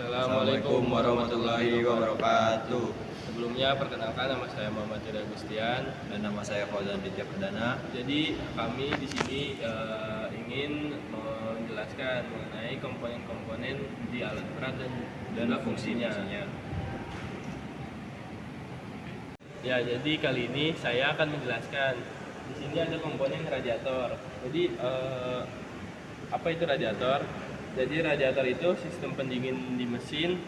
Assalamualaikum warahmatullahi wabarakatuh. Sebelumnya perkenalkan, nama saya Muhammad Ridha Gustian. Dan nama saya Fauzan Ditya Perdana. Jadi kami di sini ingin menjelaskan mengenai komponen-komponen di alat berat dan fungsinya. Ya, jadi kali ini saya akan menjelaskan. Di sini ada komponen radiator. Jadi apa itu radiator? Jadi radiator itu sistem pendingin di mesin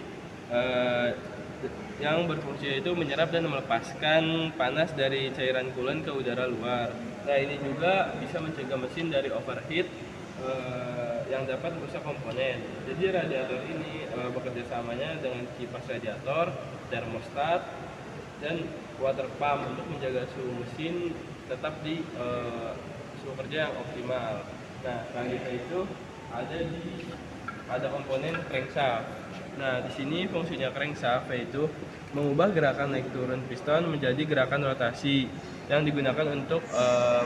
yang berfungsi itu menyerap dan melepaskan panas dari cairan coolant ke udara luar. Nah, ini juga bisa mencegah mesin dari overheat yang dapat merusak komponen. Jadi radiator ini bekerja samanya dengan kipas radiator, termostat, dan water pump untuk menjaga suhu mesin tetap di suhu kerja yang optimal. Nah, selanjutnya itu ada komponen crankshaft. Nah, di sini fungsinya crankshaft yaitu mengubah gerakan naik turun piston menjadi gerakan rotasi yang digunakan untuk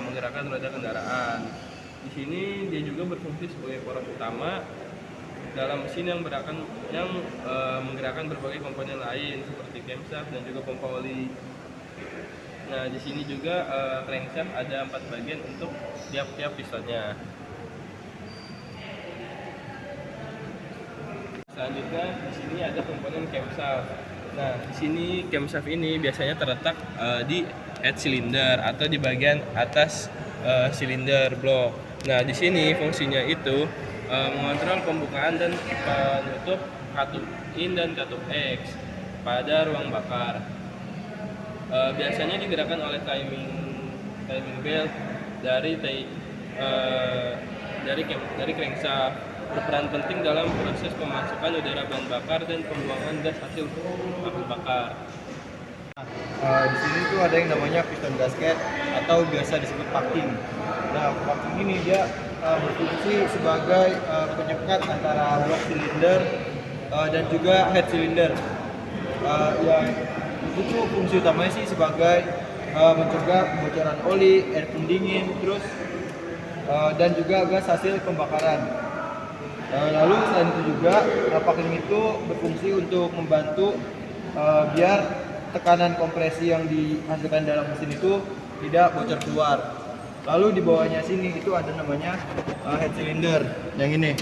menggerakkan roda kendaraan. Di sini dia juga berfungsi sebagai poros utama dalam mesin yang menggerakkan berbagai komponen lain seperti camshaft dan juga pompa oli. Nah, di sini juga crankshaft ada 4 bagian untuk tiap-tiap pistonnya. Selanjutnya di sini ada komponen camshaft. Nah, di sini camshaft ini biasanya terletak di head cylinder atau di bagian atas silinder blok. Nah, di sini fungsinya itu mengontrol pembukaan dan penutup katup in dan katup X pada ruang bakar. Biasanya digerakkan oleh timing belt dari crankshaft. Berperan penting dalam proses pemasukan udara bahan bakar dan pembuangan gas hasil bahan bakar. Di sini tuh ada yang namanya piston gasket atau biasa disebut packing. Nah, packing ini dia berfungsi sebagai penyekat antara blok silinder dan juga head cylinder. Itu tuh fungsi utamanya sih sebagai mencegah kebocoran oli, air pendingin, terus dan juga gas hasil pembakaran. Lalu selain itu juga packing itu berfungsi untuk membantu biar tekanan kompresi yang dihasilkan dalam mesin itu tidak bocor keluar. Lalu di bawahnya sini itu ada namanya head cylinder yang ini.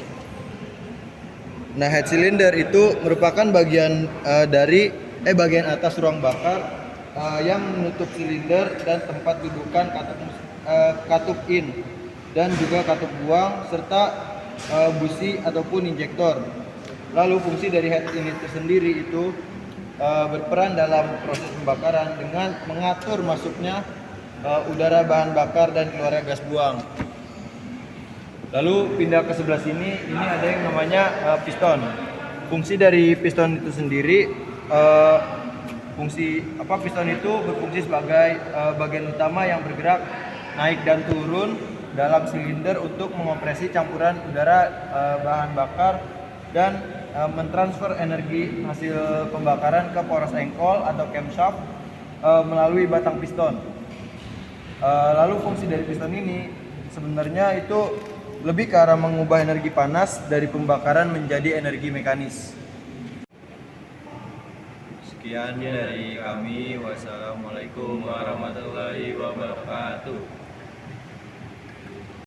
Nah, head cylinder itu merupakan bagian bagian atas ruang bakar yang menutup silinder dan tempat dudukan katup in dan juga katup buang serta busi ataupun injektor. Lalu fungsi dari head ini tersendiri itu berperan dalam proses pembakaran dengan mengatur masuknya udara bahan bakar dan keluarnya gas buang. Lalu pindah ke sebelah sini, ini ada yang namanya piston. Fungsi dari piston itu sendiri, piston itu berfungsi sebagai bagian utama yang bergerak naik dan turun dalam silinder untuk mengopresi campuran udara bahan bakar dan mentransfer energi hasil pembakaran ke poros engkol atau camshaft melalui batang piston. Lalu fungsi dari piston ini sebenarnya itu lebih ke arah mengubah energi panas dari pembakaran menjadi energi mekanis. Sekian dari kami. Wassalamualaikum warahmatullahi wabarakatuh.